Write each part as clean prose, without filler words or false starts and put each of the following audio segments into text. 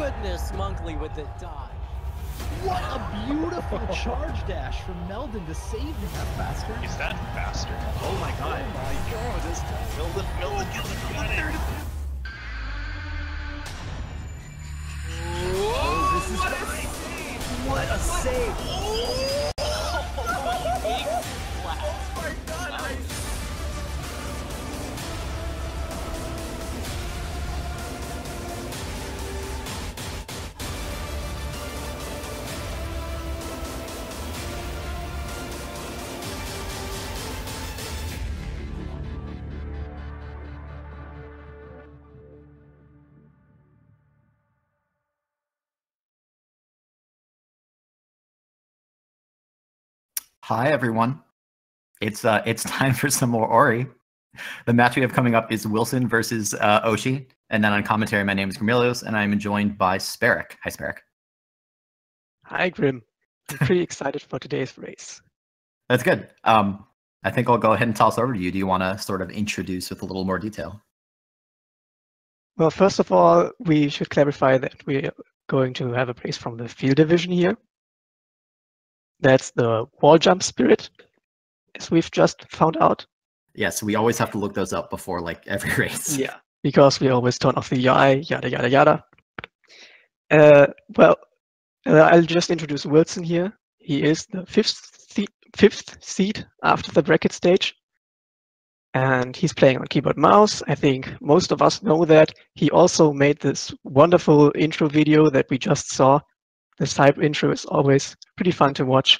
goodness, Monkley with the dodge. What a beautiful charge dash from Meldon to save that bastard. Is that faster? Oh my god. Oh my god. Meldon gets it. Oh, this is what a save! Oh my god! Hi everyone. It's time for some more Ori. The match we have coming up is Willson versus Oshi, and then on commentary, my name is Grimilios, and I'm joined by Sparek. Hi, Sparek. Hi, Grim. I'm pretty excited for today's race. That's good. I think I'll go ahead and toss over to you. Do you want to sort of introduce with a little more detail? Well, first of all, we should clarify that we're going to have a race from the field division here. That's the wall jump spirit, as we've just found out. Yes, we always have to look those up before like every race. Yeah, because we always turn off the UI, yada, yada, yada. I'll just introduce Willson here. He is the fifth seed after the bracket stage. And he's playing on keyboard mouse. I think most of us know that. He also made this wonderful intro video that we just saw. This type intro is always pretty fun to watch.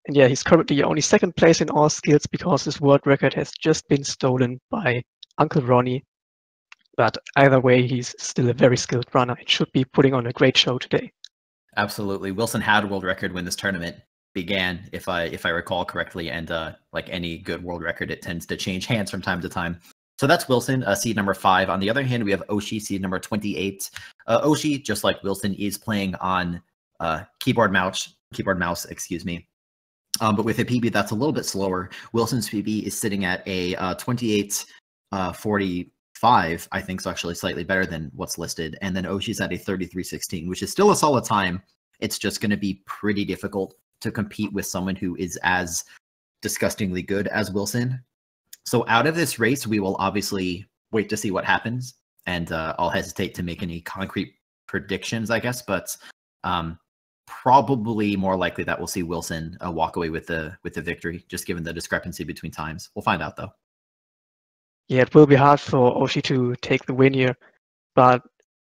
And yeah, he's currently only second place in all skills because his world record has just been stolen by Uncle Ronnie. But either way, he's still a very skilled runner and should be putting on a great show today. Absolutely. Willson had a world record when this tournament began, if I recall correctly, and like any good world record, it tends to change hands from time to time. So that's Willson, seed number 5. On the other hand, we have Oshi, seed number 28. Oshi, just like Willson, is playing on keyboard mouse, excuse me. But with a PB that's a little bit slower. Wilson's PB is sitting at a 28:45, I think, so actually slightly better than what's listed. And then Oshi's at a 33:16, which is still a solid time. It's just going to be pretty difficult to compete with someone who is as disgustingly good as Willson. So out of this race, we will obviously wait to see what happens. And I'll hesitate to make any concrete predictions, I guess, but probably more likely that we'll see Willson walk away with the victory, just given the discrepancy between times. We'll find out though. Yeah, it will be hard for Oshi to take the win here, but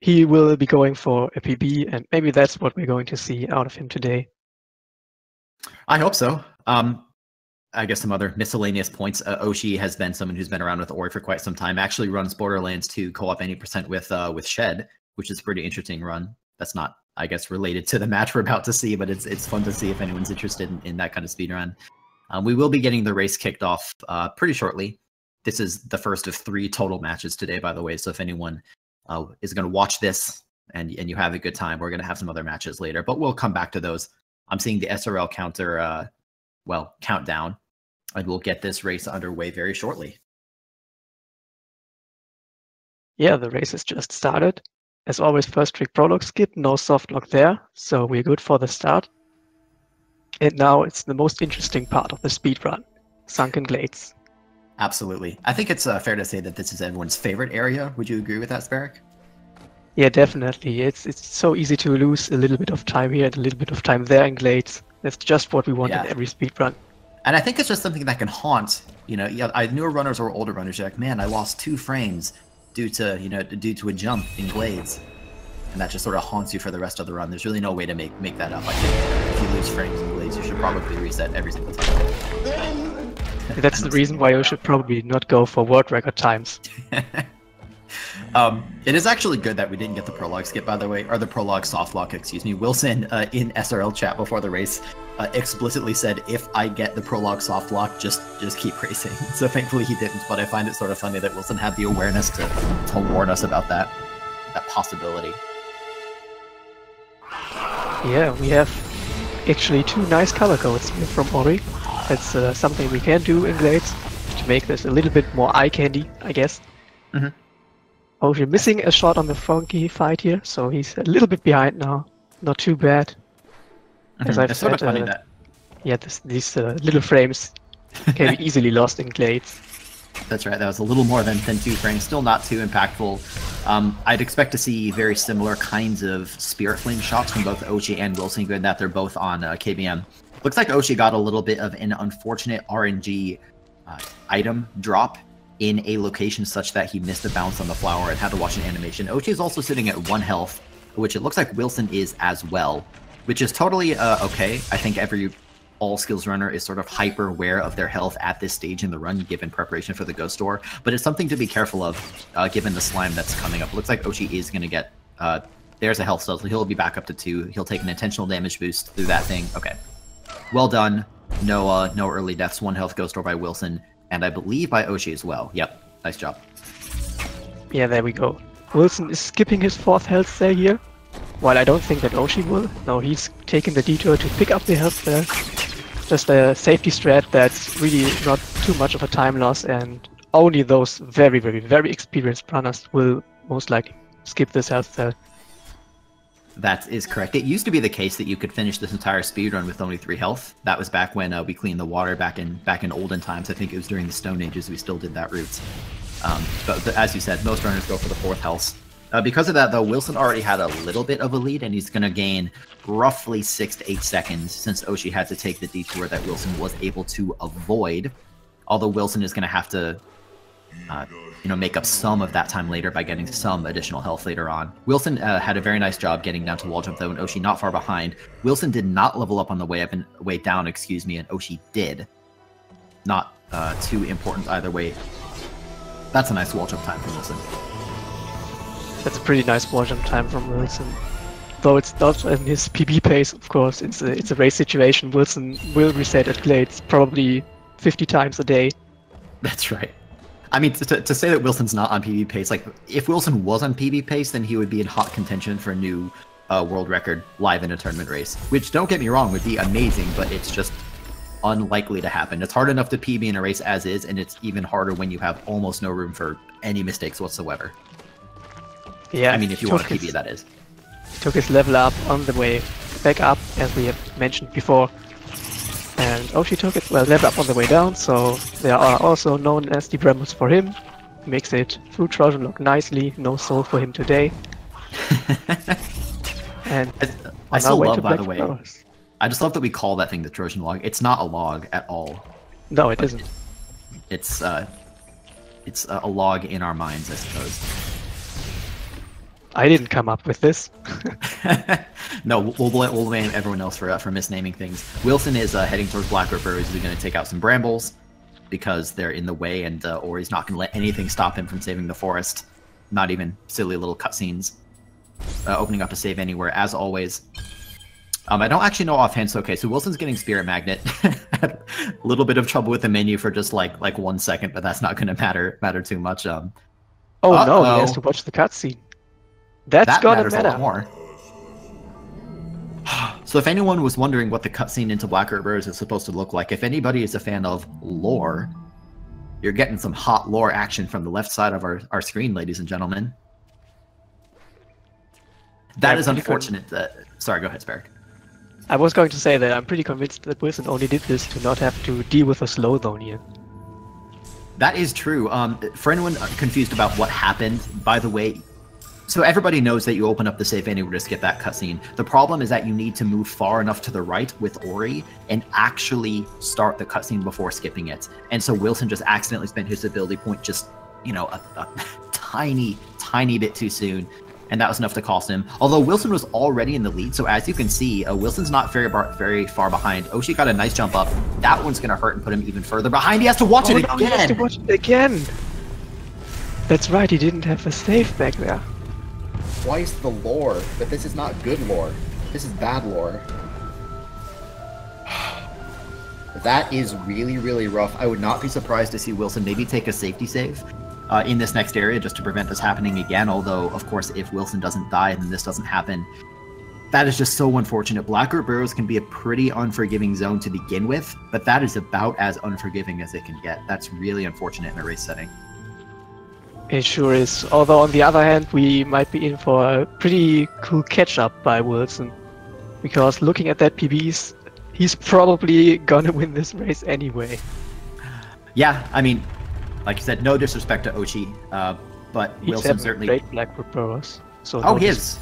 he will be going for a PB, and maybe that's what we're going to see out of him today. I hope so. I guess some other miscellaneous points. Oshi has been someone who's been around with Ori for quite some time. Actually runs Borderlands 2 co-op any % with Shed, which is a pretty interesting run. That's not, I guess, related to the match we're about to see, but it's fun to see if anyone's interested in that kind of speedrun. We will be getting the race kicked off pretty shortly. This is the first of 3 total matches today, by the way, so if anyone is going to watch this and you have a good time, we're going to have some other matches later, but we'll come back to those. I'm seeing the SRL counter, countdown, and we'll get this race underway very shortly. Yeah, the race has just started. As always, first trick prologue skip, no soft lock there, so we're good for the start. And now it's the most interesting part of the speedrun, Sunken Glades. Absolutely. I think it's fair to say that this is everyone's favorite area. Would you agree with that, Sparek? Yeah, definitely. It's so easy to lose a little bit of time here and a little bit of time there in Glades. That's just what we want in every speedrun. And I think it's just something that can haunt, newer runners or older runners. You're like, man, I lost 2 frames due to a jump in Glades. And that just sort of haunts you for the rest of the run. There's really no way to make that up. I think if you lose frames in Glades, you should probably reset every single time. That's the reason why you should probably not go for world record times. It is actually good that we didn't get the prologue skip, by the way, or the prologue soft lock, excuse me. Willson, in SRL chat before the race, explicitly said, if I get the prologue soft lock, just keep racing. So thankfully he didn't, but I find it sort of funny that Willson had the awareness to warn us about that possibility. Yeah, we have actually 2 nice color codes here from Ori. That's something we can do in Glades to make this a little bit more eye candy, I guess. Mm-hmm. Oshi missing a shot on the funky fight here, so he's a little bit behind now. Not too bad. As I've It's sort of said, funny that yeah, these little frames can be easily lost in glades. That's right. That was a little more than 2 frames. Still not too impactful. I'd expect to see very similar kinds of Spirit Flame shots from both Oshi and Willson, given that they're both on KBM. Looks like Oshi got a little bit of an unfortunate RNG item drop in a location such that he missed a bounce on the flower and had to watch an animation. Oshi is also sitting at 1 health, which it looks like Willson is as well, which is totally okay. I think every all-skills runner is sort of hyper aware of their health at this stage in the run, given preparation for the Ghost Door, but it's something to be careful of, given the slime that's coming up. It looks like Oshi is going to get, there's a health stealth, so he'll be back up to 2. He'll take an intentional damage boost through that thing. Okay. Well done. No early deaths. 1 health Ghost Door by Willson, and I believe by Oshi as well. Yep. Nice job. Yeah, there we go. Willson is skipping his 4th health cell here, while I don't think that Oshi will. No, he's taking the detour to pick up the health cell. Just a safety strat that's really not too much of a time loss, and only those very, very, very experienced runners will most likely skip this health cell. That is correct. It used to be the case that you could finish this entire speedrun with only 3 health. That was back when we cleaned the water back in olden times. I think it was during the Stone Ages we still did that route. But as you said, most runners go for the 4th health. Because of that, though, Willson already had a little bit of a lead, and he's going to gain roughly 6 to 8 seconds since Oshi had to take the detour that Willson was able to avoid. Although Willson is going to have to, make up some of that time later by getting some additional health later on. Willson had a very nice job getting down to wall jump, though, and Oshi not far behind. Willson did not level up on the way up and way down, and Oshi did. Not too important either way. That's a nice wall jump time from Willson. That's a pretty nice wall jump time from Willson. Though it's not in his PB pace, of course. It's a race situation. Willson will reset at glades probably 50 times a day. That's right. I mean, to say that Wilson's not on PB pace, like, if Willson was on PB pace, then he would be in hot contention for a new world record live in a tournament race. Which, don't get me wrong, would be amazing, but it's just unlikely to happen. It's hard enough to PB in a race as is, and it's even harder when you have almost no room for any mistakes whatsoever. Yeah, I mean, if you want to PB, that is. He took his level up on the way back up, as we have mentioned before. And Oshi took it, well, level up on the way down, so there are also known as the Bremos for him. Makes it through Trojan look nicely, no soul for him today. And I still love, by the way, I just love that we call that thing the Trojan log. It's not a log at all. No, it isn't. It's a log in our minds, I suppose. I didn't come up with this. No, we'll blame everyone else for misnaming things. Willson is heading towards Blackroot Burrows. He's going to take out some brambles because they're in the way, and or he's not going to let anything stop him from saving the forest. Not even silly little cutscenes. Opening up a save anywhere, as always. I don't actually know offhand, so okay, so Wilson's getting Spirit Magnet. A little bit of trouble with the menu for just like 1 second, but that's not going to matter too much. Oh no, he has to watch the cutscene. That gonna matter. A lot more. So if anyone was wondering what the cutscene into Blackroot Burrows is supposed to look like, if anybody is a fan of lore, you're getting some hot lore action from the left side of our screen, ladies and gentlemen. That is unfortunate. Sorry, go ahead, Sparrow. I was going to say that I'm pretty convinced that Willson only did this to not have to deal with a slowdown here. That is true. For anyone confused about what happened, by the way, so everybody knows that you open up the save anywhere to skip that cutscene. The problem is that you need to move far enough to the right with Ori and actually start the cutscene before skipping it. And so Willson just accidentally spent his ability point just, a tiny bit too soon. And that was enough to cost him. Although Willson was already in the lead, so as you can see, Wilson's not very far behind. Oshi got a nice jump up. That one's going to hurt and put him even further behind. He has to watch it again! He has to watch it again! That's right, he didn't have a save back there. Twice the lore, but this is not good lore. This is bad lore. That is really, really rough. I would not be surprised to see Willson maybe take a safety save in this next area just to prevent this happening again. Although, of course, if Willson doesn't die, then this doesn't happen. That is just so unfortunate. Blackroot Burrows can be a pretty unforgiving zone to begin with, but that is about as unforgiving as it can get. That's really unfortunate in a race setting. It sure is. Although on the other hand, we might be in for a pretty cool catch-up by Willson. Because looking at that PBs, he's probably gonna win this race anyway. Yeah, I mean, like you said, no disrespect to Oshi, but He's Willson having certainly... great Blackwood Burrows. So Oh, no he is.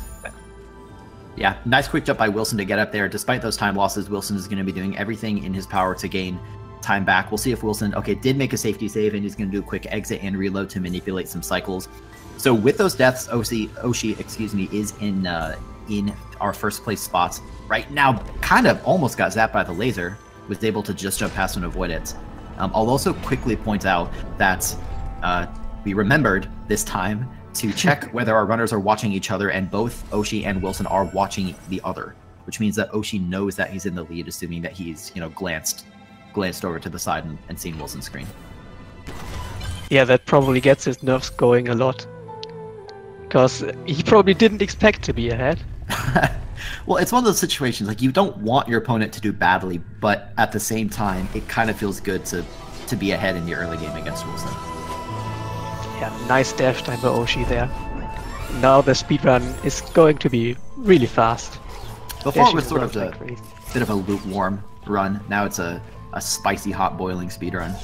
Yeah, nice quick jump by Willson to get up there. Despite those time losses, Willson is going to be doing everything in his power to gain time back. We'll see if Willson, okay, did make a safety save, and he's going to do a quick exit and reload to manipulate some cycles. So with those deaths, Oshi, excuse me, is in our first place spots. Right now, kind of almost got zapped by the laser, was able to just jump past and avoid it. I'll also quickly point out that we remembered this time to check whether our runners are watching each other, and both Oshi and Willson are watching the other, which means that Oshi knows that he's in the lead, assuming that he's, glanced over to the side and seen Wilson's screen. Yeah, that probably gets his nerves going a lot. Because he probably didn't expect to be ahead. Well, it's one of those situations, like, you don't want your opponent to do badly, but at the same time, it kind of feels good to be ahead in the early game against Wilson. Yeah, nice dash time by Oshi there. Now the speedrun is going to be really fast. Before it was sort of a bit of a lukewarm run. Now it's a spicy, hot, boiling speedrun.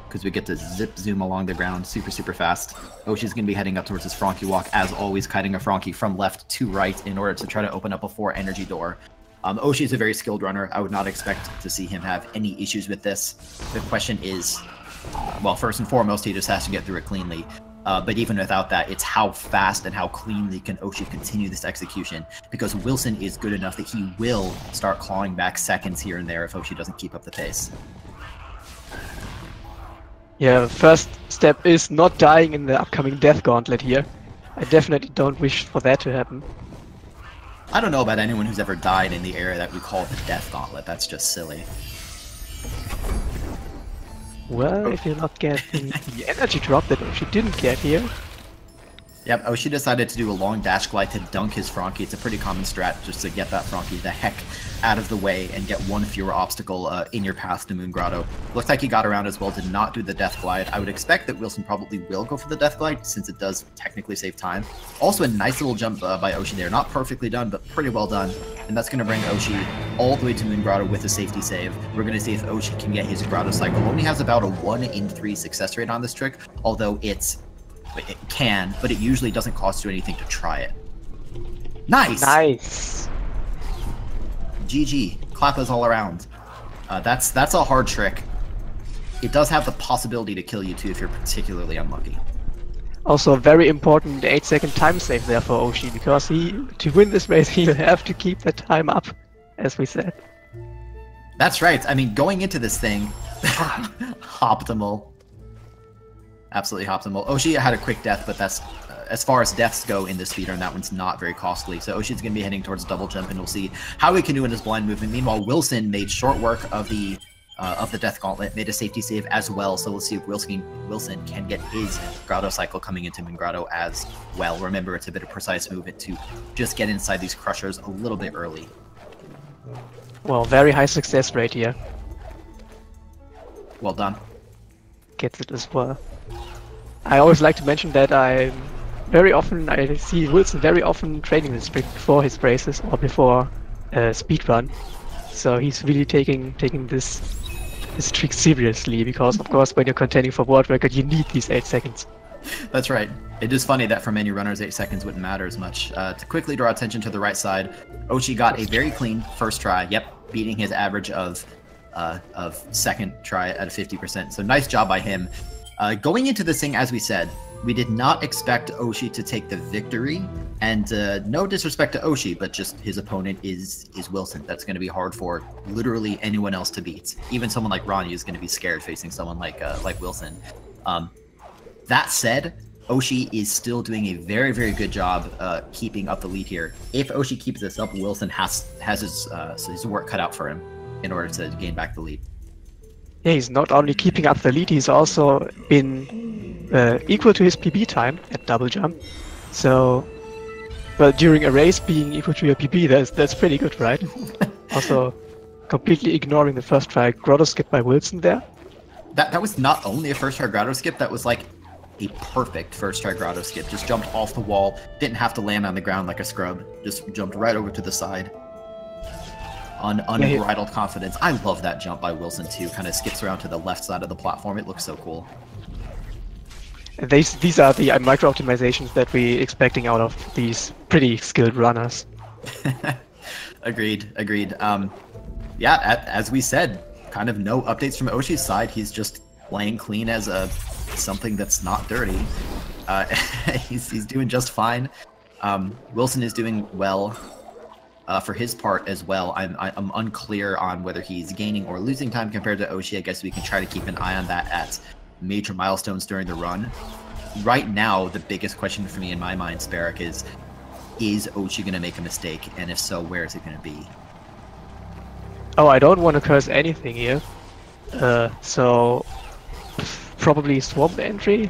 Because we get to zip zoom along the ground super fast. Oshi's going to be heading up towards his Frankie walk, as always, kiting a Frankie from left to right in order to try to open up a 4 energy door. Oshi is a very skilled runner. I would not expect to see him have any issues with this. The question is, well, first and foremost, he just has to get through it cleanly. But even without that, it's how fast and how cleanly can Oshi continue this execution, because Willson is good enough that he will start clawing back seconds here and there if Oshi doesn't keep up the pace. Yeah, first step is not dying in the upcoming Death Gauntlet here. I definitely don't wish for that to happen. I don't know about anyone who's ever died in the area that we call the Death Gauntlet. That's just silly. Well, if you're not getting the energy drop that Oshi didn't get here. Yep, Oshi decided to do a long dash glide to dunk his Frankie. It's a pretty common strat just to get that Frankie the heck out of the way and get one fewer obstacle in your path to Moon Grotto. Looks like he got around as well, did not do the Death Glide. I would expect that Willson probably will go for the Death Glide, since it does technically save time. Also a nice little jump by Oshi there. Not perfectly done, but pretty well done. And that's going to bring Oshi all the way to Moon Grotto with a safety save. We're going to see if Oshi can get his Grotto cycle. Only has about a 1 in 3 success rate on this trick, although it can, but it usually doesn't cost you anything to try it. Nice! Nice! GG. Clappers all around. That's a hard trick. It does have the possibility to kill you too if you're particularly unlucky. Also a very important 8-second time save there for Oshi, because to win this race he'll have to keep the time up, as we said. That's right. I mean, going into this thing, optimal. Absolutely optimal. Oshi had a quick death, but that's as far as deaths go in this speedrun, that one's not very costly. So Oshi's going to be heading towards double jump, and we'll see how he can do in his blind movement. Meanwhile, Willson made short work of the Death Gauntlet, made a safety save as well. So we'll see if Willson can get his Grotto cycle coming into Moon Grotto as well. Remember, it's a bit of precise movement to just get inside these crushers a little bit early. Well, very high success rate here. Well done. Gets it as well. I always like to mention that I see Willson very often training this trick before his races or before speedrun. So he's really taking this trick seriously, because of course when you're contending for world record you need these 8 seconds. That's right. It is funny that for many runners 8 seconds wouldn't matter as much. To quickly draw attention to the right side, Oshi got a very clean first try. Yep, beating his average of second try at a 50%. So nice job by him. Going into this thing, as we said, we did not expect Oshi to take the victory, and no disrespect to Oshi, but just his opponent is Willson. That's going to be hard for literally anyone else to beat. Even someone like Ronnie is going to be scared facing someone like Willson. That said, Oshi is still doing a very good job keeping up the lead here. If Oshi keeps this up, Willson has his work cut out for him in order to gain back the lead. Yeah, he's not only keeping up the lead, he's also been equal to his PB time at double jump. So, well, during a race being equal to your PB, that's pretty good, right? Also, completely ignoring the first try Grotto skip by Willson there. That was not only a first try Grotto skip, that was like a perfect first strike auto skip. Just jumped off the wall, didn't have to land on the ground like a scrub. Just jumped right over to the side. Unbridled confidence. I love that jump by Willson too. Kind of skips around to the left side of the platform. It looks so cool. These are the micro optimizations that we're expecting out of these pretty skilled runners. Agreed. Yeah, as we said, kind of no updates from Oshi's side. He's just playing clean as something that's not dirty. He's doing just fine. Willson is doing well for his part as well. I'm unclear on whether he's gaining or losing time compared to Oshi. I guess we can try to keep an eye on that at major milestones during the run. Right now, the biggest question for me in my mind, Sparrow, is Oshi going to make a mistake? And if so, where is it going to be? Oh, I don't want to curse anything here. So probably swamp entry,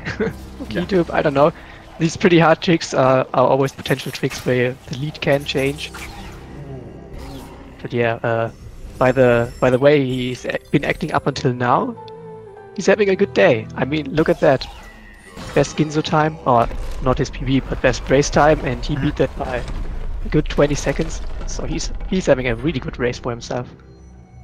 Keytube, I don't know. These pretty hard tricks are always potential tricks where the lead can change. But yeah, by the way he's been acting up until now, he's having a good day. I mean, look at that. Best Ginzo time, or not his PB, but best race time, and he beat that by a good 20 seconds. So he's having a really good race for himself.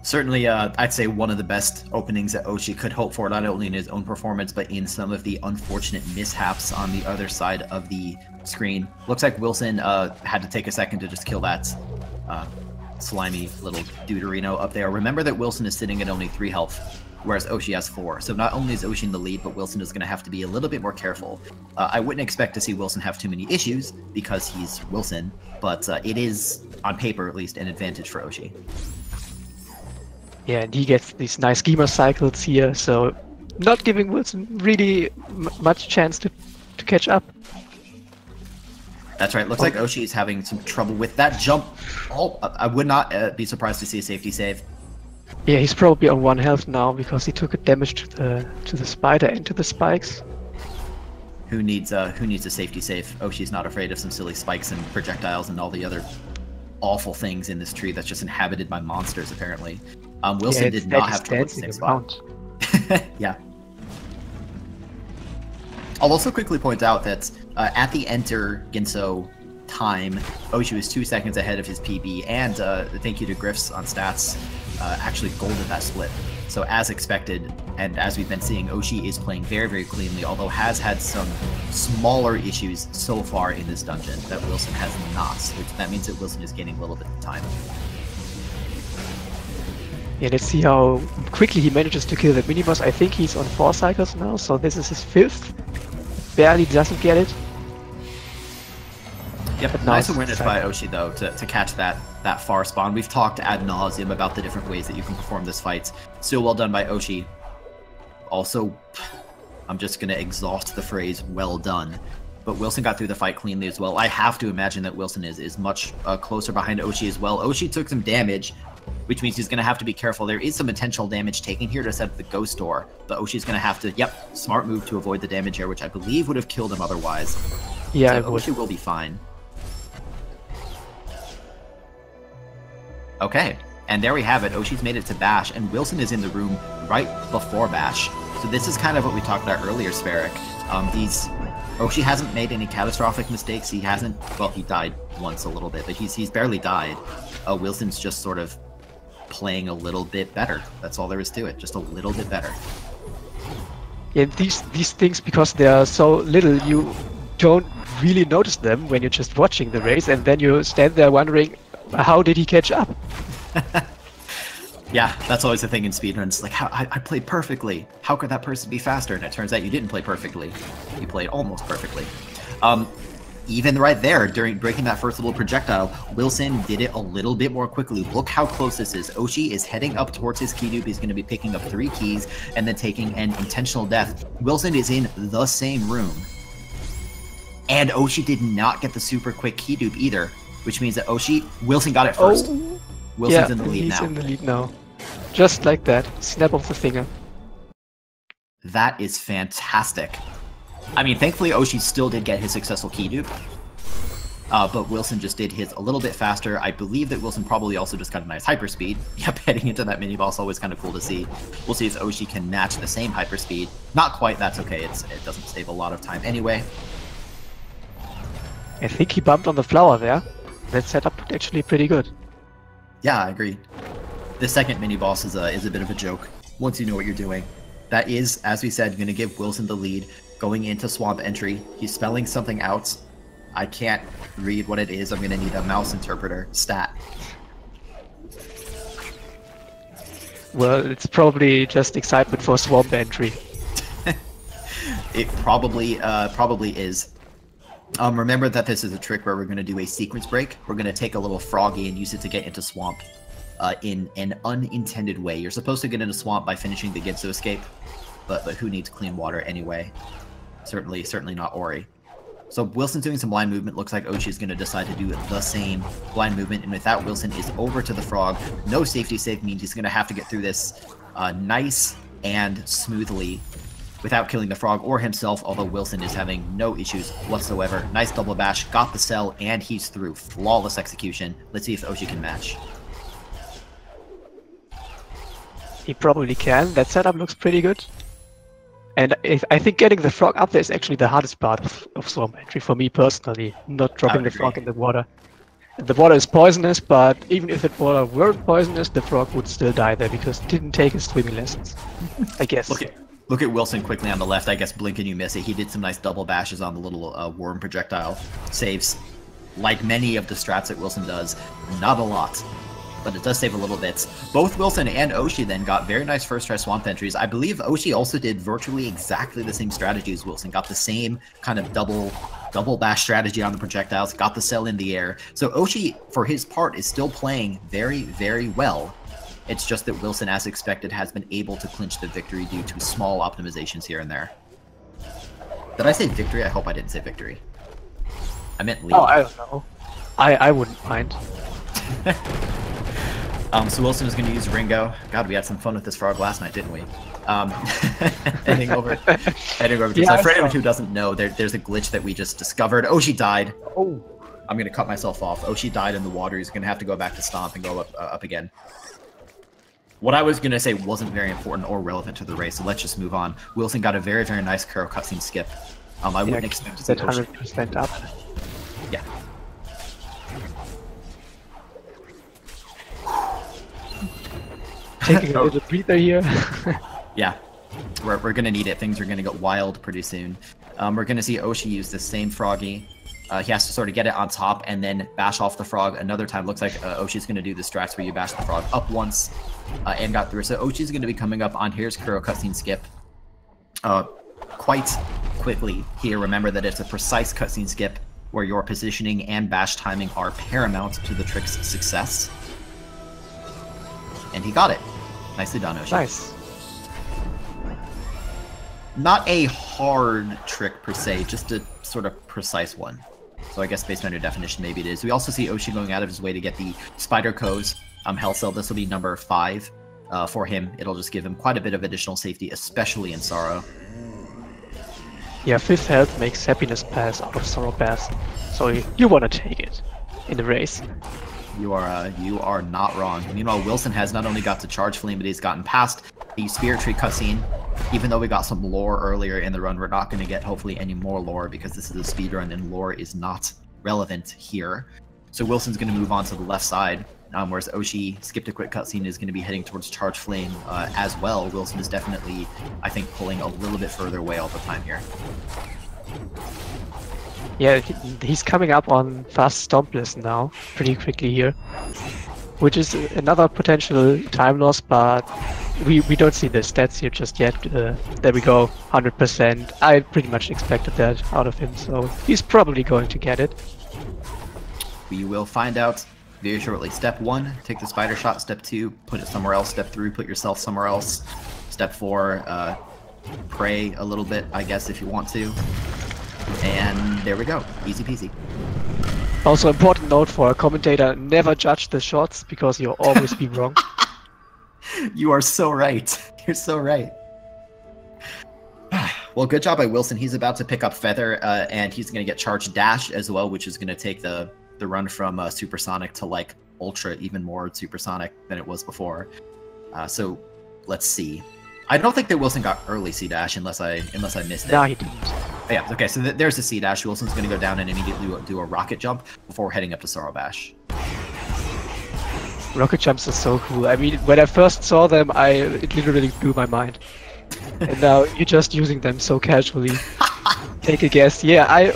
Certainly, I'd say one of the best openings that Oshi could hope for, not only in his own performance, but in some of the unfortunate mishaps on the other side of the screen. Looks like Willson had to take a second to just kill that slimy little Deuterino up there. Remember that Willson is sitting at only 3 health, whereas Oshi has 4. So not only is Oshi in the lead, but Willson is going to have to be a little bit more careful. I wouldn't expect to see Willson have too many issues, because he's Willson, but it is, on paper at least, an advantage for Oshi. Yeah, and he gets these nice gamer cycles here, so not giving Willson really much chance to catch up. That's right. Looks like Oshi is having some trouble with that jump. Oh, I would not be surprised to see a safety save. Yeah, he's probably on 1 health now because he took a damage to the spider and to the spikes. Who needs a safety save? Oshi's not afraid of some silly spikes and projectiles and all the other awful things in this tree that's just inhabited by monsters, apparently. Willson did not have trouble with the 6 spot. Yeah. I'll also quickly point out that at the enter Ginso time, Oshi was 2 seconds ahead of his PB, and thank you to Griffs on stats, actually golded that split. So as expected, and as we've been seeing, Oshi is playing very, very cleanly, although has had some smaller issues so far in this dungeon that Willson has not, which that means that Willson is gaining a little bit of time. Yeah, let's see how quickly he manages to kill that miniboss. I think he's on 4 cycles now, so this is his 5th. Barely doesn't get it. Yep, but nice awareness by Oshi, though, to catch that far spawn. We've talked ad nauseum about the different ways that you can perform this fight. Still well done by Oshi. Also, I'm just going to exhaust the phrase, well done. But Willson got through the fight cleanly as well. I have to imagine that Willson is much closer behind Oshi as well. Oshi took some damage, which means he's going to have to be careful. There is some intentional damage taken here to set up the ghost door, but Oshi's going to have to, smart move to avoid the damage here, which I believe would have killed him otherwise. Yeah, so Oshi will be fine. Okay, and there we have it. Oshi's made it to Bash, and Willson is in the room right before Bash. So this is kind of what we talked about earlier, Sparrow. Oshi hasn't made any catastrophic mistakes. He hasn't, well, he died once a little bit, but he's barely died. Willson's just sort of playing a little bit better. That's all there is to it, just a little bit better. Yeah, these things, because they are so little, you don't really notice them when you're just watching the race, and then you stand there wondering, how did he catch up? Yeah, that's always the thing in speedruns. Like, I played perfectly. How could that person be faster? And it turns out you didn't play perfectly. You played almost perfectly. Even right there, during breaking that first little projectile, Willson did it a little bit more quickly. Look how close this is. Oshi is heading up towards his key dupe. He's going to be picking up 3 keys and then taking an intentional death. Willson is in the same room. And Oshi did not get the super quick key dupe either, which means that Willson got it first. Oh. Wilson's in the lead now. He's in the lead now. Just like that. Snap of the finger. That is fantastic. I mean, thankfully Oshi still did get his successful key dupe. but Willson just did his a little bit faster. I believe that Willson probably also just got a nice hyperspeed. Yep, heading into that mini-boss, always kind of cool to see. We'll see if Oshi can match the same hyperspeed. Not quite, that's okay. It doesn't save a lot of time anyway. I think he bumped on the flower there. That setup looked actually pretty good. Yeah, I agree. The second mini-boss is a bit of a joke, once you know what you're doing. That is, as we said, going to give Willson the lead going into Swamp Entry. He's spelling something out. I can't read what it is. I'm going to need a mouse interpreter. Stat. Well, it's probably just excitement for Swamp Entry. It probably is. Remember that this is a trick where we're going to do a sequence break. We're going to take a little froggy and use it to get into Swamp in an unintended way. You're supposed to get into Swamp by finishing the Gitsu escape, but who needs clean water anyway? Certainly not Ori. So Willson's doing some blind movement. Looks like Oshi is going to decide to do the same blind movement, and with that, Willson is over to the frog. No safety save means he's going to have to get through this nice and smoothly without killing the frog or himself, although Willson is having no issues whatsoever. Nice double bash, got the cell, and he's through. Flawless execution. Let's see if Oshi can match. He probably can. That setup looks pretty good. And I think getting the frog up there is actually the hardest part of Swamp Entry for me personally, not dropping the frog in the water. The water is poisonous, but even if the water weren't poisonous, the frog would still die there because it didn't take his swimming lessons, I guess. Look at Willson quickly on the left. I guess blink and you miss it. He did some nice double bashes on the little worm projectile. Saves, like many of the strats that Willson does, not a lot, but it does save a little bit. Both Willson and Oshi then got very nice first try Swamp Entries. I believe Oshi also did virtually exactly the same strategy as Willson. Got the same kind of double bash strategy on the projectiles, got the cell in the air. So Oshi, for his part, is still playing very, very well. It's just that Willson, as expected, has been able to clinch the victory due to small optimizations here and there. Did I say victory? I hope I didn't say victory. I meant lead. Oh, I don't know. I wouldn't mind. So Willson is going to use Ringo. God, we had some fun with this frog last night, didn't we? Heading over to so for anyone who doesn't know, there's a glitch that we just discovered. Oshi died. Oh, I'm going to cut myself off. Oshi died in the water. He's going to have to go back to Stomp and go up again. What I was going to say wasn't very important or relevant to the race, so let's just move on. Willson got a very, very nice Kuro cutscene skip. I wouldn't expect to see 100% up. Yeah. Taking a little breather here. Yeah, we're going to need it. Things are going to get wild pretty soon. We're going to see Oshi use the same froggy. He has to sort of get it on top and then bash off the frog another time. Looks like Oshi's going to do the strats where you bash the frog up once and got through. So Oshi's going to be coming up on here's Kuro cutscene skip quite quickly here. Remember that it's a precise cutscene skip where your positioning and bash timing are paramount to the trick's success. And he got it. Nicely done, Oshi. Nice. Not a hard trick per se, just a sort of precise one. So I guess based on your definition, maybe it is. We also see Oshi going out of his way to get the Spider Ko's Hell Cell. This will be number 5 for him. It'll just give him quite a bit of additional safety, especially in Sorrow. Yeah, 5th health makes Happiness Pass out of Sorrow Pass. So you want to take it in the race. You are not wrong. Meanwhile, Willson has not only got to Charge Flame, but he's gotten past the Spirit Tree cutscene. Even though we got some lore earlier in the run, we're not going to get, hopefully, any more lore because this is a speed run and lore is not relevant here. So Wilson's going to move on to the left side, whereas Oshi skipped a quick cutscene is going to be heading towards Charge Flame as well. Willson is definitely, I think, pulling a little bit further away all the time here. Yeah, he's coming up on fast Stomp list now, pretty quickly here. Which is another potential time loss, but we don't see the stats here just yet. There we go, 100%. I pretty much expected that out of him, so he's probably going to get it. We will find out very shortly. Step 1, take the spider shot. Step 2, put it somewhere else. Step 3, put yourself somewhere else. Step 4, pray a little bit, I guess, if you want to. And there we go, easy peasy. Also, important note for a commentator, never judge the shots because you'll always be wrong. You are so right. You're so right. Well, good job by Willson. He's about to pick up Feather, and he's going to get Charge Dash as well, which is going to take the run from Supersonic to like Ultra, even more Supersonic than it was before. So let's see. I don't think that Willson got early C dash unless I missed it. No, he didn't. Oh, yeah. Okay. So there's the C dash. Wilson's going to go down and immediately do a rocket jump before heading up to Sorrow Bash. Rocket jumps are so cool. I mean, when I first saw them, it literally blew my mind. And now you're just using them so casually. Take a guess. Yeah, I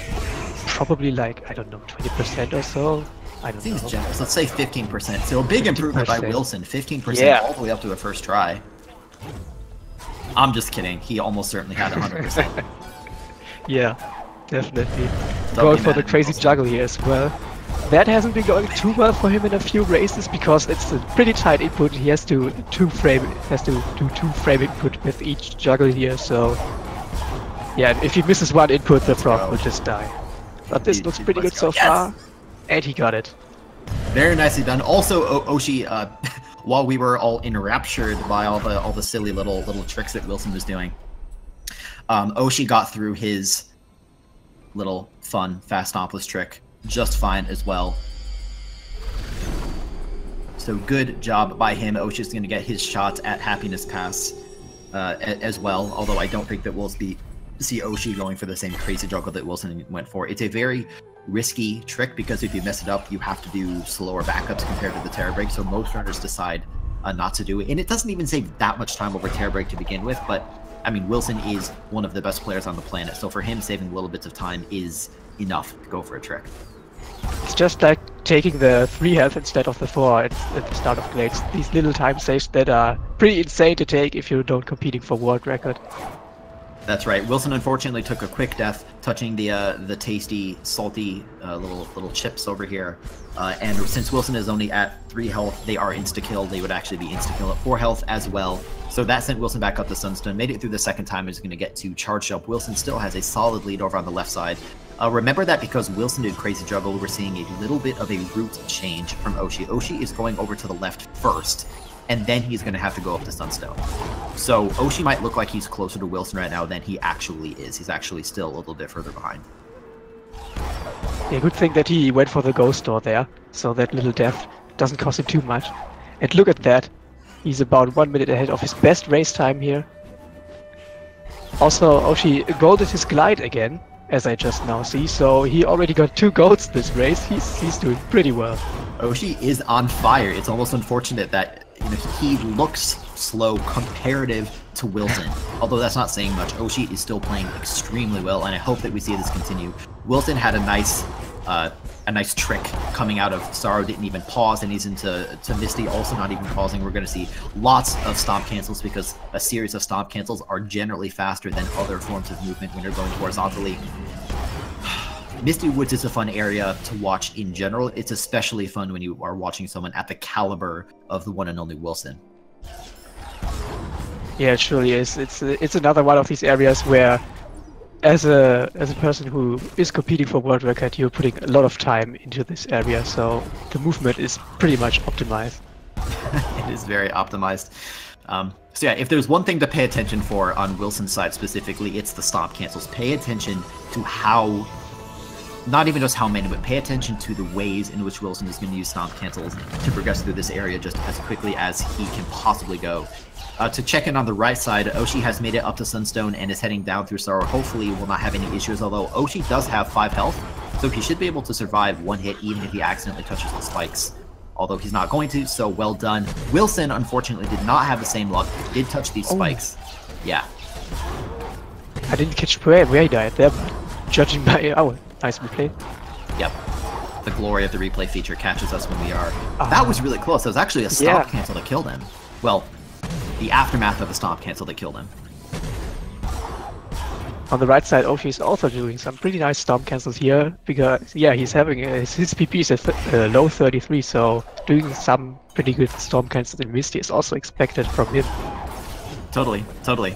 probably like, I don't know, 20% or so. I don't Seems know. generous. Let's say 15%. So a big improvement by 15%. Willson. 15% Yeah. all the way up to a first try. I'm just kidding. He almost certainly had 100%. Yeah, definitely. Don't Going be for mad the at crazy Willson. juggle here as well. That hasn't been going too well for him in a few races because it's a pretty tight input. He has to do two frame input with each juggle here. So yeah, if he misses one input, the frog will just die. But this looks pretty good so far, and he got it. Very nicely done. Also, Oshi, while we were all enraptured by all the silly little tricks that Willson was doing, Oshi got through his little fun fast stompless trick just fine as well. So good job by him. Oshi's going to get his shots at Happiness Pass as well, although I don't think that we'll see Oshi going for the same crazy juggle that Willson went for. It's a very risky trick because if you mess it up, you have to do slower backups compared to the Terror Break, so most runners decide not to do it. And it doesn't even save that much time over Terror Break to begin with, but I mean, Willson is one of the best players on the planet, so for him, saving little bits of time is enough to go for a trick. It's just like taking the 3 health instead of the 4 at the start of Glades. These little time saves that are pretty insane to take if you don't competing for world record. That's right. Willson unfortunately took a quick death, touching the tasty, salty little chips over here. And since Willson is only at 3 health, they are insta-kill. They would actually be insta-kill at 4 health as well. So that sent Willson back up to Sunstone. Made it through the second time. Is going to get to charge jump. Willson still has a solid lead over on the left side. Remember that because Willson did crazy juggle, we're seeing a little bit of a route change from Oshi. Oshi is going over to the left first, and then he's going to have to go up to Sunstone. So Oshi might look like he's closer to Willson right now than he actually is. He's actually still a little bit further behind. Yeah, good thing that he went for the ghost door there, so that little death doesn't cost him too much. And look at that. He's about 1 minute ahead of his best race time here. Also, Oshi golded his glide again, as I just now see, so he already got 2 golds this race. He's doing pretty well. Oshi is on fire. It's almost unfortunate that he looks slow comparative to Willson. Although that's not saying much. Oshi is still playing extremely well, and I hope that we see this continue. Willson had a nice trick coming out of Sorrow, didn't even pause, and he's into Misty also not even pausing. We're going to see lots of stomp cancels because a series of stomp cancels are generally faster than other forms of movement when you're going horizontally. Misty Woods is a fun area to watch in general. It's especially fun when you are watching someone at the caliber of the one and only Willson. Yeah, it surely is. It's another one of these areas where, as a person who is competing for world record, you're putting a lot of time into this area, so the movement is pretty much optimized. It is very optimized. So yeah, if there's one thing to pay attention for on Wilson's side specifically, it's the stomp cancels. Pay attention to how, not even just how many, but pay attention to the ways in which Willson is going to use stomp cancels to progress through this area just as quickly as he can possibly go. To check in on the right side, Oshi has made it up to Sunstone and is heading down through Sorrow. Hopefully will not have any issues, although Oshi does have 5 health, so he should be able to survive 1 hit even if he accidentally touches the spikes. Although he's not going to, so well done. Willson, unfortunately, did not have the same luck. He did touch these spikes. Yeah. I didn't catch where he died there, but judging by... Oh, nice replay. Yep. The glory of the replay feature catches us when we are... That was really close. That was actually a stomp cancel that killed him. Well, the aftermath of the stomp cancel that killed him. On the right side, Oshi is also doing some pretty nice stomp cancels here, because, yeah, he's having his PP is at low 33, so doing some pretty good stomp cancels in Misty is also expected from him. Totally, totally.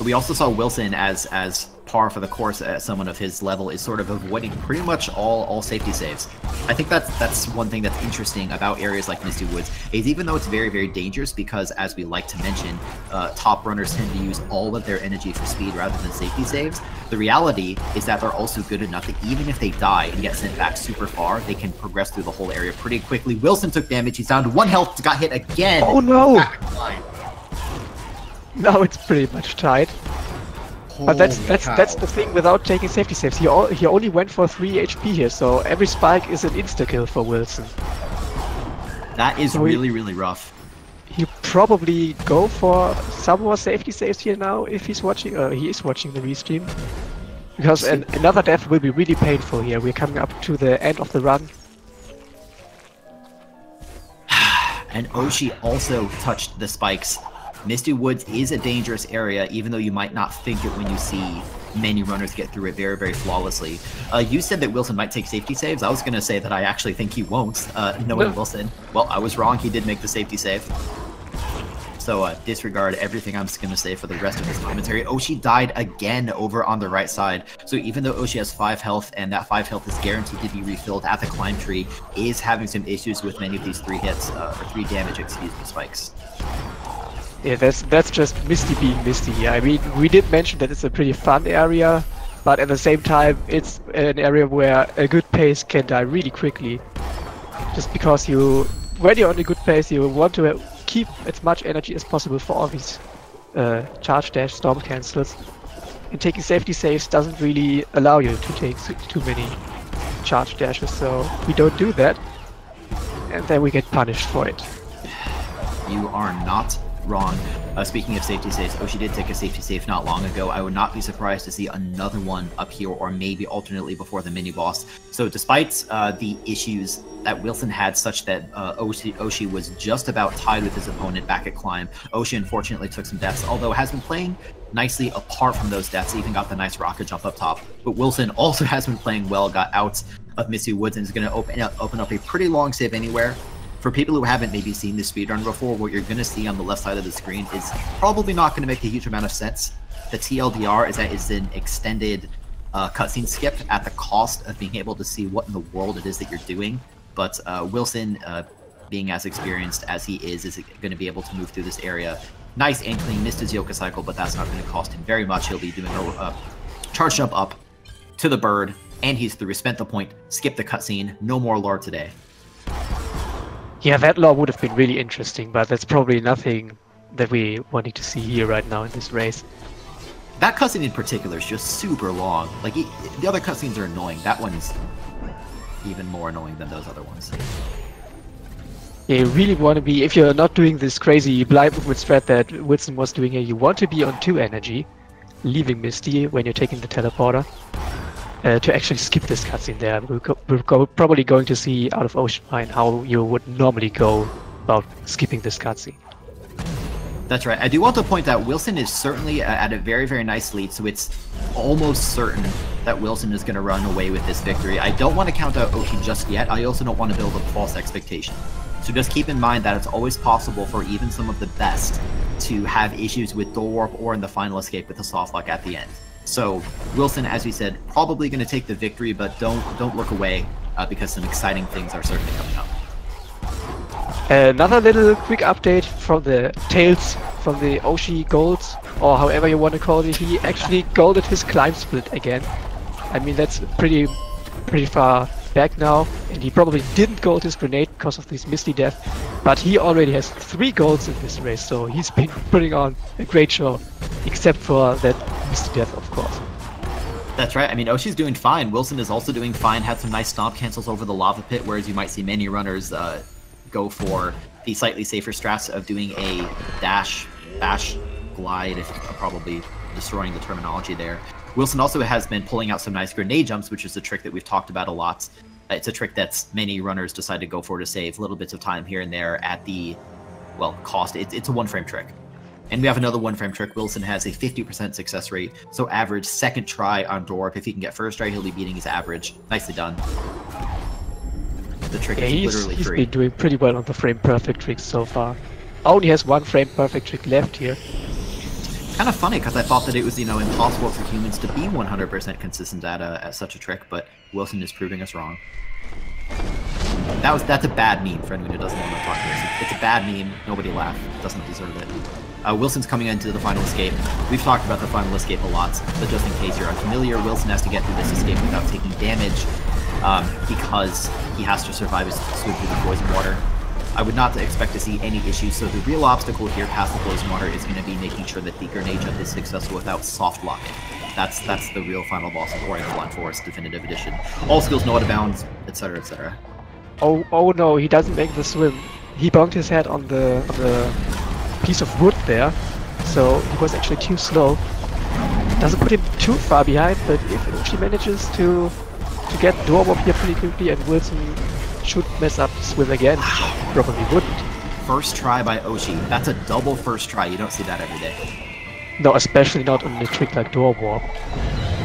We also saw Willson as par for the course at someone of his level is sort of avoiding pretty much all safety saves. I think that's one thing that's interesting about areas like Misty Woods, is even though it's very, very dangerous because, as we like to mention, top runners tend to use all of their energy for speed rather than safety saves, the reality is that they're also good enough that even if they die and get sent back super far, they can progress through the whole area pretty quickly. Willson took damage, he's down to 1 health, got hit again! Oh no! Now it's pretty much tied. But that's the thing without taking safety saves. He only went for 3 HP here, so every spike is an insta-kill for Willson. That is so really, really rough. He'll probably go for some more safety saves here now if he's watching. He is watching the restream. Because another death will be really painful here. We're coming up to the end of the run. And Oshi also touched the spikes. Misty Woods is a dangerous area, even though you might not think it when you see many runners get through it very, very flawlessly. You said that Willson might take safety saves. I was going to say that I actually think he won't, knowing Willson. Well, I was wrong. He did make the safety save. So disregard everything I'm just going to say for the rest of his commentary. Oshi died again over on the right side. So even though Oshi has 5 health, and that 5 health is guaranteed to be refilled at the climb tree, is having some issues with many of these 3 hits, or 3 damage, excuse me, spikes. Yeah, that's just Misty being Misty. I mean, we did mention that it's a pretty fun area, but at the same time, it's an area where a good pace can die really quickly. Just because when you're on a good pace, you want to keep as much energy as possible for all these charge dash storm cancels. And taking safety saves doesn't really allow you to take too many charge dashes, so we don't do that. And then we get punished for it. You are not wrong. Speaking of safety saves, Oshi did take a safety save not long ago. I would not be surprised to see another one up here, or maybe alternately before the mini-boss. So despite the issues that Willson had, such that Oshi was just about tied with his opponent back at Climb, Oshi unfortunately took some deaths, although has been playing nicely apart from those deaths, even got the nice rocket jump up top. But Willson also has been playing well, got out of Misty Woods, and is going to open up a pretty long save anywhere. For people who haven't maybe seen this speedrun before, what you're going to see on the left side of the screen is probably not going to make a huge amount of sense. The TLDR is that it's an extended cutscene skip at the cost of being able to see what in the world it is that you're doing. But Willson, being as experienced as he is going to be able to move through this area. Nice and clean, missed his Yoka cycle, but that's not going to cost him very much. He'll be doing a charge jump up to the bird, and he's through. Spent the point, skip the cutscene, no more lore today. Yeah, that lore would have been really interesting, but that's probably nothing that we wanting to see here right now in this race. That cutscene in particular is just super long. Like, the other cutscenes are annoying. That one's even more annoying than those other ones. Yeah, you really want to be, if you're not doing this crazy blind movement strat that Willson was doing here, you want to be on 2 energy, leaving Misty when you're taking the teleporter. To actually skip this cutscene there. We're probably going to see out of Oshiimine how you would normally go about skipping this cutscene. That's right. I do want to point out Willson is certainly at a very, very nice lead, so it's almost certain that Willson is going to run away with this victory. I don't want to count out Oshi just yet. I also don't want to build up false expectation. So just keep in mind that it's always possible for even some of the best to have issues with Door Warp or in the final escape with a soft lock at the end. So Willson, as we said, probably going to take the victory, but don't look away because some exciting things are certainly coming up. Another little quick update from the Tales from the Oshi Golds, or however you want to call it. He actually golded his climb split again. I mean, that's pretty far back now, and he probably didn't gold his grenade because of this Misty death, but he already has 3 golds in this race, so he's been putting on a great show, except for that Misty death, of course. That's right. I mean, Oshi's doing fine. Willson is also doing fine, had some nice stomp cancels over the lava pit, whereas you might see many runners go for the slightly safer strats of doing a dash, glide, if probably destroying the terminology there. Willson also has been pulling out some nice grenade jumps, which is a trick that we've talked about a lot. It's a trick that many runners decide to go for to save little bits of time here and there at the, well, cost. It's a 1-frame trick. And we have another 1-frame trick. Willson has a 50% success rate, so average second try on Dorp. If he can get first try, he'll be beating his average. Nicely done. The trick is literally free. He's been doing pretty well on the frame perfect tricks so far. Only has 1 frame perfect trick left here. Kind of funny because I thought that it was, impossible for humans to be 100% consistent at such a trick, but Willson is proving us wrong. That's a bad meme for anyone who doesn't know what I'm talking about. It's a bad meme. Nobody laugh. Doesn't deserve it. Willson's coming into the final escape. We've talked about the final escape a lot, but just in case you're unfamiliar, Willson has to get through this escape without taking damage because he has to survive his swim through the poison water. I would not expect to see any issues, so the real obstacle here past the poison water is going to be making sure that the grenade jump is successful without soft locking. That's the real final boss of Ori and the Blind Forest Definitive Edition. All skills know out of bounds, etc., etc. Oh no, he doesn't make the swim. He bumped his head on the piece of wood there, so he was actually too slow. Doesn't put him too far behind, but if she manages to get door warp here pretty quickly, and Willson should mess up the swim again, probably wouldn't. First try by Oshi. That's a double first try. You don't see that every day. No, especially not on a trick like door warp.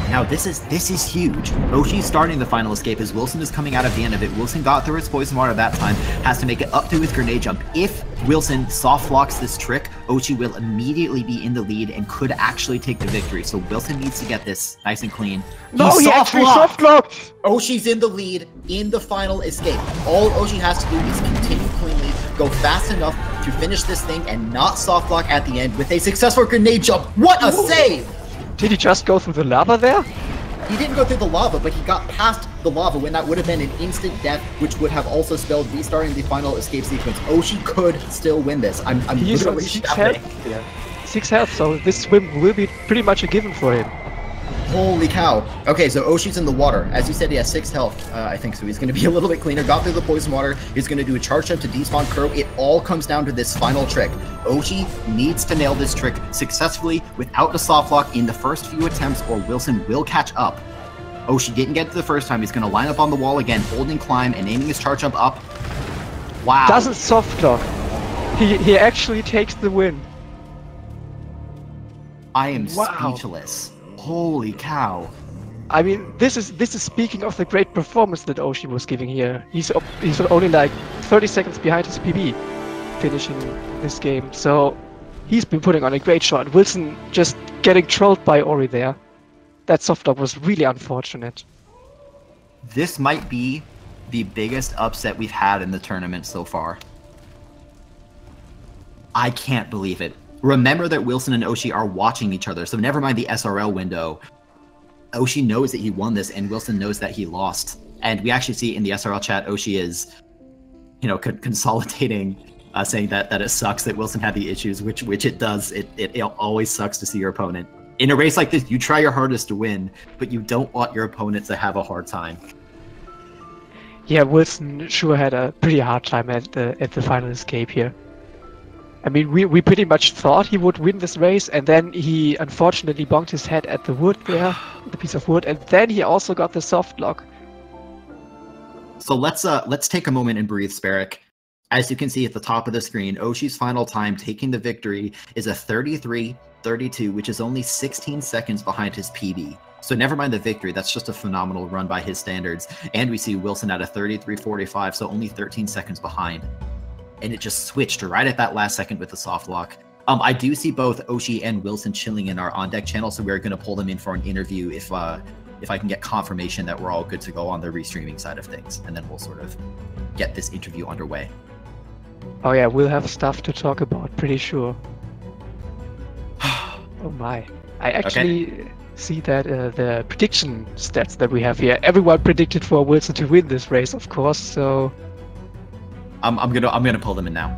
Now this is huge. Oshi's starting the final escape as Willson is coming out at the end of it. Willson got through his poison water that time, has to make it up to his grenade jump. If Willson soft locks this trick, Oshi will immediately be in the lead and could actually take the victory. So Willson needs to get this nice and clean. No, he actually soft locked! Oshi's in the lead in the final escape. All Oshi has to do is continue cleanly, go fast enough to finish this thing and not soft lock at the end with a successful grenade jump. What a save! Did he just go through the lava there? He didn't go through the lava, but he got past the lava when that would have been an instant death, which would have also spelled restarting the final escape sequence. Oshi could still win this. I'm He's on literally 6 shouting. health. Yeah. 6 health, so this swim will be pretty much a given for him. Holy cow. Okay, so Oshi's in the water. As you said, he has 6 health, I think, so he's going to be a little bit cleaner. Got through the poison water. He's going to do a charge jump to despawn Crow. It all comes down to this final trick. Oshi needs to nail this trick successfully without a soft lock in the first few attempts, or Willson will catch up. Oshi didn't get to the first time. He's going to line up on the wall again, holding climb and aiming his charge jump up. Wow. Doesn't soft lock. He actually takes the win. I am speechless. Holy cow. I mean, this is speaking of the great performance that Oshi was giving here. He's only like 30 seconds behind his PB finishing this game. So he's been putting on a great shot. Willson just getting trolled by Ori there. That soft lock was really unfortunate. This might be the biggest upset we've had in the tournament so far. I can't believe it. Remember that Willson and Oshi are watching each other, so never mind the SRL window. Oshi knows that he won this, and Willson knows that he lost. And we actually see in the SRL chat, Oshi is, consolidating, saying that it sucks that Willson had the issues, which it does. It always sucks to see your opponent. In a race like this, you try your hardest to win, but you don't want your opponent to have a hard time. Yeah, Willson sure had a pretty hard time at the final escape here. I mean, we pretty much thought he would win this race, and then he unfortunately bonked his head at the wood there, the piece of wood, and then he also got the soft lock. So let's take a moment and breathe, Sparrow. As you can see at the top of the screen, Oshi's final time taking the victory is a 33:32, which is only 16 seconds behind his PB. So never mind the victory, that's just a phenomenal run by his standards. And we see Willson at a 33:45, so only 13 seconds behind. And it just switched right at that last second with the soft lock. I do see both Oshi and Willson chilling in our on-deck channel, so we're going to pull them in for an interview if I can get confirmation that we're all good to go on the restreaming side of things, and then we'll sort of get this interview underway. Oh yeah, we'll have stuff to talk about, pretty sure. Oh my. I actually see that the prediction stats that we have here, everyone predicted for Willson to win this race, of course, so... I'm gonna pull them in now.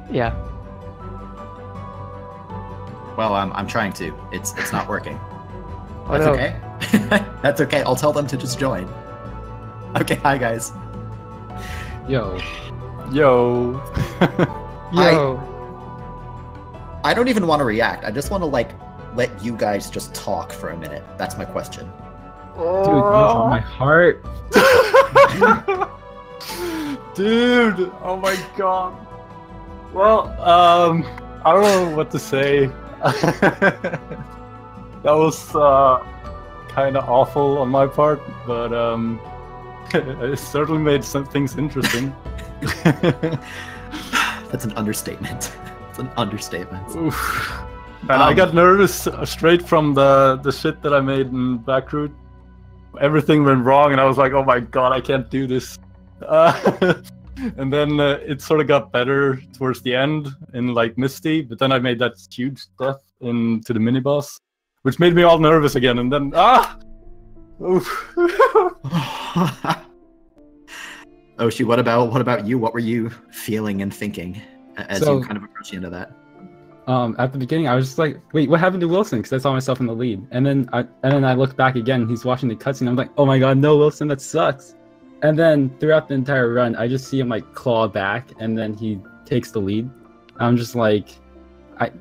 Yeah. Well, I'm trying to. It's not working. Oh, That's no. okay. That's okay. I'll tell them to just join. Okay, hi guys. Yo. Yo. I don't even want to react. I just want to let you guys just talk for a minute. That's my question. Dude, you have my heart. Dude, oh my god. Well, I don't know what to say. That was kind of awful on my part, but it certainly made some things interesting. That's an understatement. It's an understatement. Oof. And I got nervous straight from the shit that I made in Backroot. Everything went wrong, and I was like, "Oh my god, I can't do this." And then it sort of got better towards the end in like Misty, but then I made that huge death into the mini boss, which made me all nervous again. And then oof. Oshi, what about you? What were you feeling and thinking as you kind of approach the end of that? At the beginning, I was just like, "Wait, what happened to Willson?" Because I saw myself in the lead, and then I looked back again. He's watching the cutscene. I'm like, "Oh my god, no, Willson, that sucks." And then throughout the entire run, I just see him like claw back, and then he takes the lead. I'm just like, I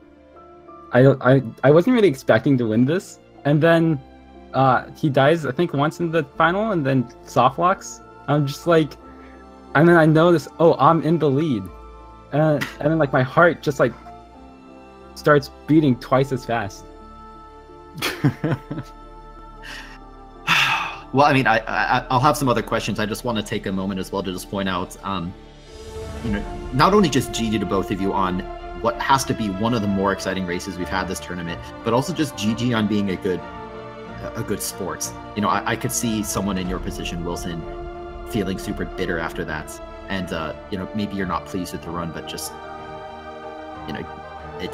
wasn't really expecting to win this, and then he dies, I think, once in the final, and then soft locks. I'm just like, and then I notice, oh, I'm in the lead, and then like my heart just like starts beating twice as fast. Well, I mean, I'll have some other questions. I just want to take a moment as well to just point out, not only just GG to both of you on what has to be one of the more exciting races we've had this tournament, but also just GG on being a good sport. I could see someone in your position, Willson, feeling super bitter after that, and maybe you're not pleased with the run, but just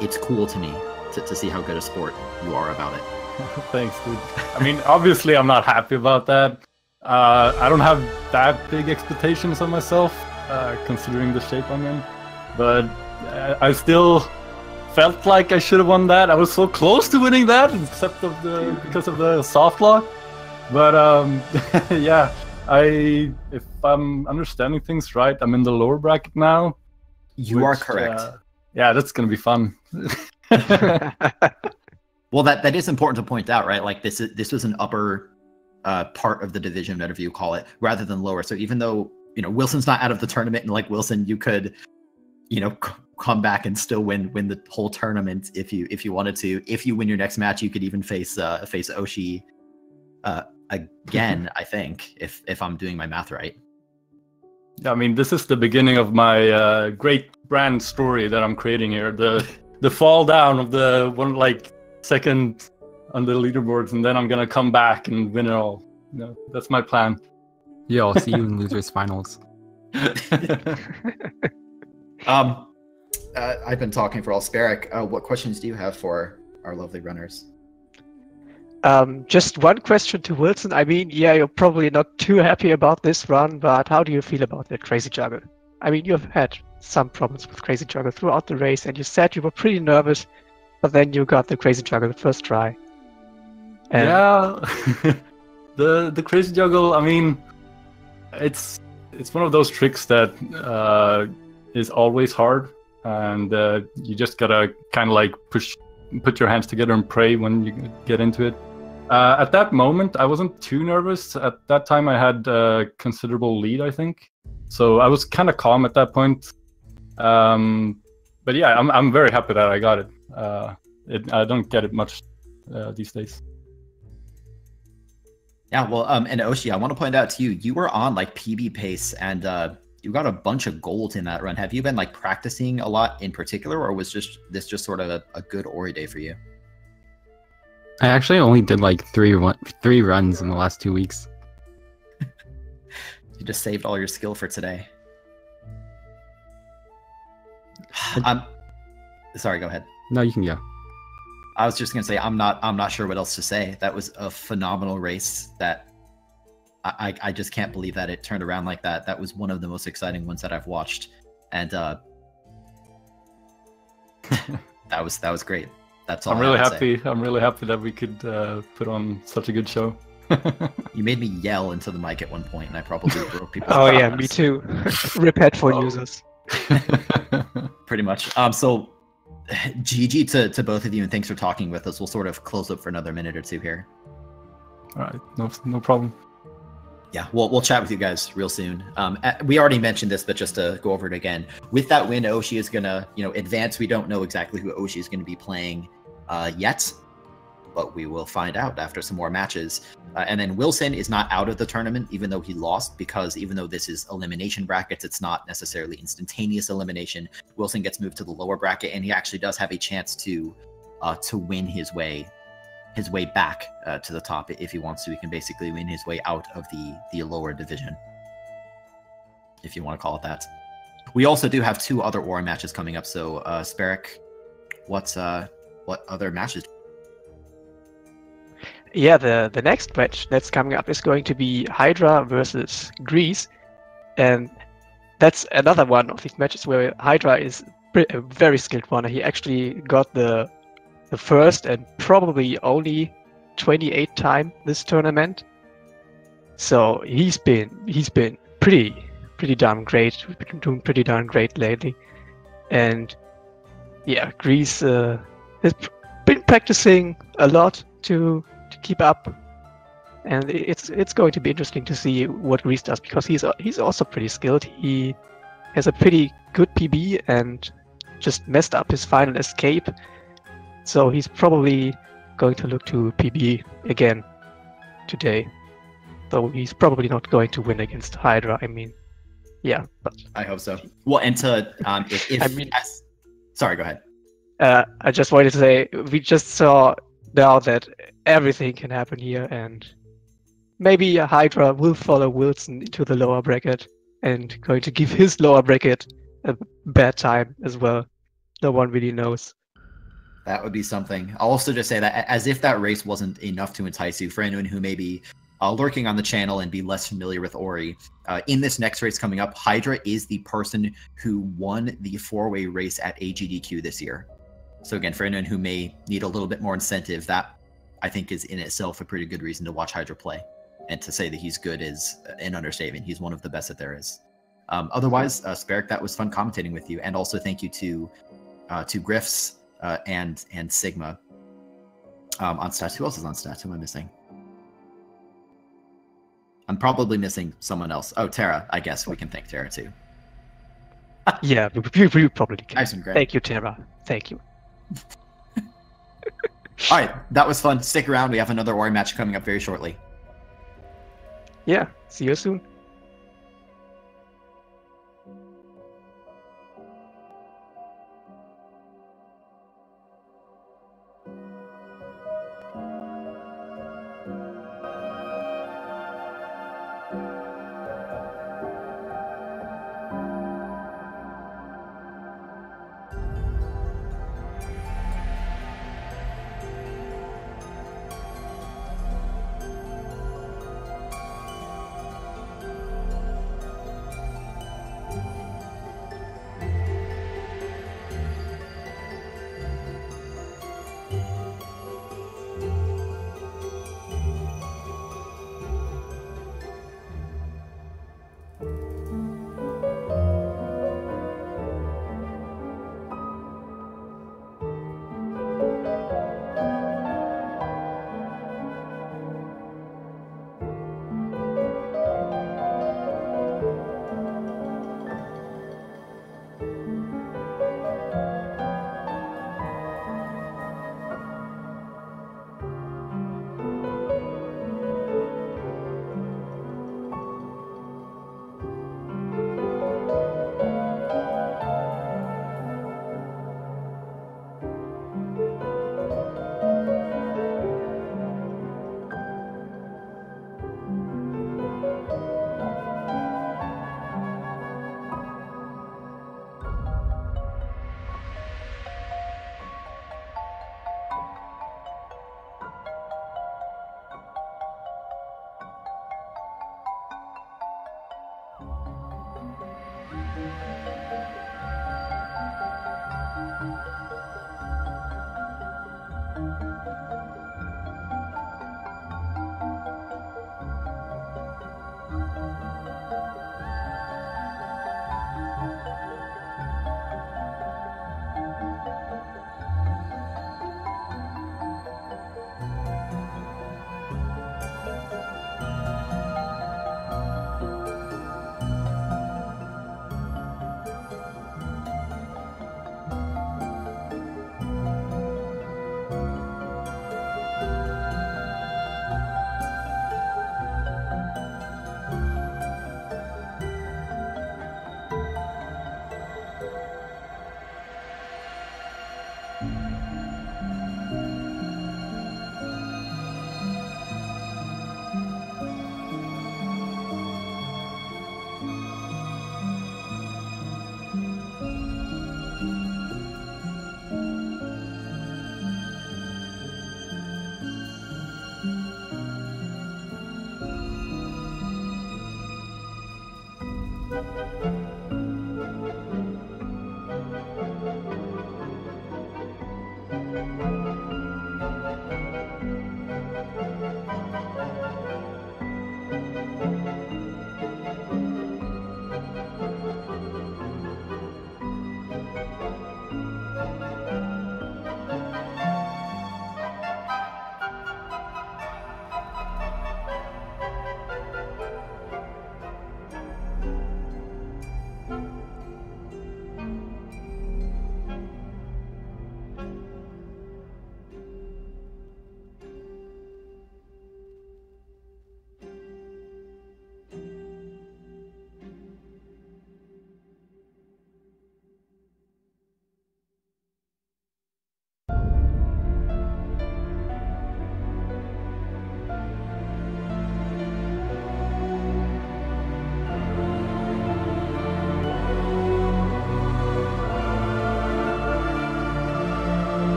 it's cool to me to see how good a sport you are about it. Thanks, dude. I mean, obviously, I'm not happy about that. I don't have that big expectations of myself, considering the shape I'm in. But I still felt like I should have won that. I was so close to winning that, except because of the soft lock. But yeah, if I'm understanding things right, I'm in the lower bracket now. You are correct. Yeah, that's gonna be fun. Well, that is important to point out, right? Like this was an upper part of the division, whatever you call it, rather than lower. So even though Wilson's not out of the tournament, and like Willson, you could come back and still win the whole tournament if you wanted to. If you win your next match, you could even face Oshi again. I think if I'm doing my math right. I mean, this is the beginning of my great brand story that I'm creating here. The fall down of the one like second on the leaderboards, and then I'm gonna come back and win it all. That's my plan. Yeah, I'll see you in losers finals. I've been talking for all Sparrow. What questions do you have for our lovely runners? Just one question to Willson. I mean, yeah, you're probably not too happy about this run, but how do you feel about the Crazy Juggle? I mean, you've had some problems with Crazy Juggle throughout the race, and you said you were pretty nervous, but then you got the Crazy Juggle the first try. And yeah, the Crazy Juggle, I mean, it's one of those tricks that is always hard, and you just gotta kind of like put your hands together and pray when you get into it. At that moment, I wasn't too nervous. At that time, I had a considerable lead, I think. So I was kind of calm at that point. But yeah, I'm very happy that I got it. I don't get it much these days. Yeah, well, and Oshi, I want to point out to you, you were on like PB pace, and you got a bunch of gold in that run. Have you been like practicing a lot in particular, or was this just sort of a good Ori day for you? I actually only did like three runs in the last 2 weeks. You just saved all your skill for today. Sorry, go ahead. No, you can go. I was just gonna say I'm not sure what else to say. That was a phenomenal race. That I just can't believe that it turned around like that. That was one of the most exciting ones that I've watched, and that was great. That's all. I'm really happy. I'm really happy that we could put on such a good show. You made me yell into the mic at one point, and I probably broke people's oh yeah, ears. me too. Rip headphone users. Pretty much. So, GG to both of you, and thanks for talking with us. We'll sort of close up for another minute or two here. All right, no problem. Yeah, we'll chat with you guys real soon. We already mentioned this, but just to go over it again, with that win, Oshi is gonna advance. We don't know exactly who Oshi is going to be playing yet, but we will find out after some more matches. And then Willson is not out of the tournament, even though he lost, because even though this is elimination brackets, it's not necessarily instantaneous elimination. Willson gets moved to the lower bracket, and he actually does have a chance to to win his way back to the top if he wants to. He can basically win his way out of the lower division, if you want to call it that. We also do have 2 other Ori matches coming up. So, Sparrock, what other matches? Yeah, the next match that's coming up is going to be Hydra versus Grease, and that's another one of these matches where Hydra is a very skilled one. He actually got the first and probably only 28th time this tournament. So he's been pretty darn great. He's been doing pretty darn great lately. And yeah, Grease has been practicing a lot to keep up. And it's going to be interesting to see what Grease does, because he's also pretty skilled. He has a pretty good PB and just messed up his final escape. So he's probably going to look to PB again today. Though he's probably not going to win against Hydra. I mean, yeah. But I hope so. Well, and to sorry, go ahead. I just wanted to say, we just saw now that everything can happen here, and maybe Hydra will follow Willson into the lower bracket and going to give his lower bracket a bad time as well. No one really knows. That would be something. I'll also just say that as if that race wasn't enough to entice you, for anyone who may be lurking on the channel and be less familiar with Ori, in this next race coming up, Hydra is the person who won the 4-way race at AGDQ this year. So again, for anyone who may need a little bit more incentive, that I think is in itself a pretty good reason to watch Hydra play. And to say that he's good is an understatement. He's one of the best that there is. Otherwise, Sparrock, that was fun commentating with you. And also thank you to Griffs and Sigma on stats. Who else is on stats? Who am I missing? I'm probably missing someone else. Oh, Tara. I guess we can thank Tara too. Yeah, we probably can. Nice and great. Thank you, Tara. Thank you. All right, that was fun. Stick around. We have another Ori match coming up very shortly. Yeah, see you soon.